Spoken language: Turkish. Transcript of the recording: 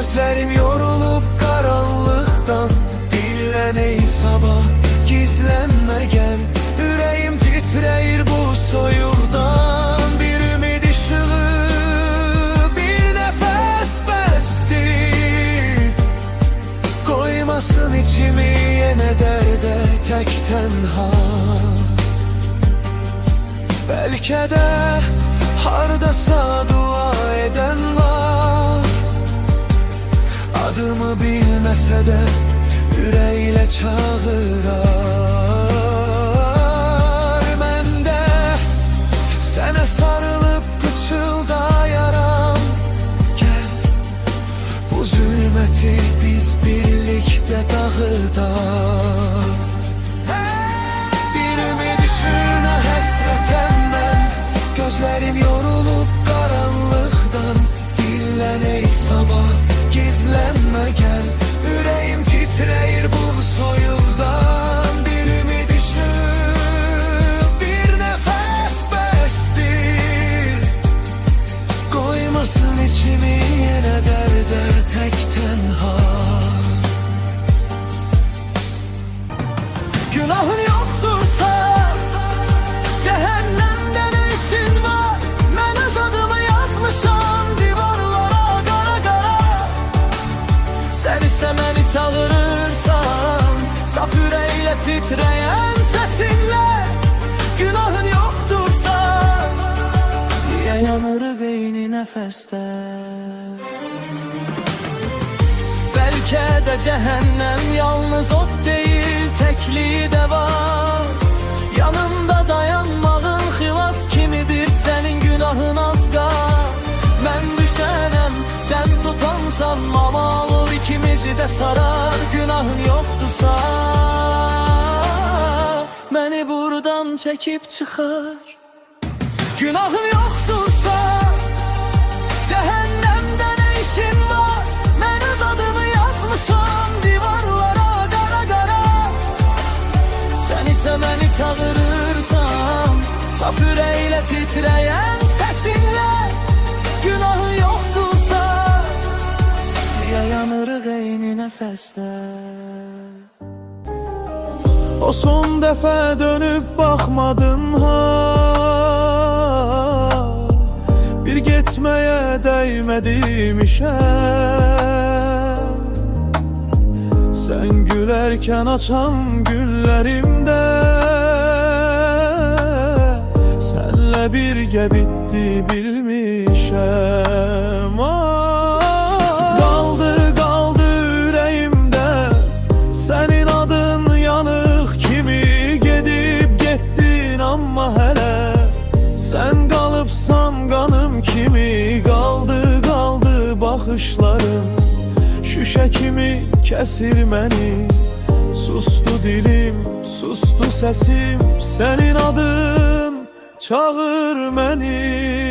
Gözlerim yorulup karanlıktan, dinlen ey sabah, gizlenme gel. Yüreğim titreyir bu soyuldan, bir ümid ışığı, bir nefes besti. Koymasın içimi yine derde, tek tenha. Belki de hardasa dua eden var, adımı bilmese de yüreğiyle çağırar. Ben de sana sarılıp pıçıldayaram, gel bu zulmeti biz birlikte dağıtalım. Bir ümid ışığına hasretem ben, gözlerim yorulup karanlıktan, dinlen ey sabah, gizlenme gel. Yüreğim titreyir bu soyuldan, bir ümid ışığı, bir nefes bestir. Koymasın içimi yine derde, tek tenha. Günahın yoktursa cehennemde ne işin var? Ben öz adımı yazmışam divarlara kara kara. Sen ise beni çağırırsan, saf yüreğiyle titreyen sesinle. Günahın yoktursa niye yanır beyni nefeste? Belki de cehennem yalnız ot değil, tekliği de var. Yanımda dayanmağın xilas kimidir, senin günahın azgar. Ben düşenem, sen tutansan mamalı, ikimizi de sarar. Günahın yoktursa beni buradan çekip çıkar. Günahın yoktursa cehennemde ne işin var? Ben öz adımı yazmışam divarlara kara kara. Sen ise beni çağırırsan, saf yüreğiyle titreyen sesinle. Günahı yoktursa niye yanır eyni nefeste? O son defa dönüp bakmadın ha, bir gitmeye değmedim işe. Sen gülerken açan güllerimde, senle birge bitti bilmişem. Kaldı kaldı yüreğimde senin adın yanık, kimi gedip gittin ama hele. Sen kalıpsan kanım kimi, kaldı kaldı bakışların. Şüşe kimi kesir beni, sustu dilim, sustu sesim. Senin adın çağır beni.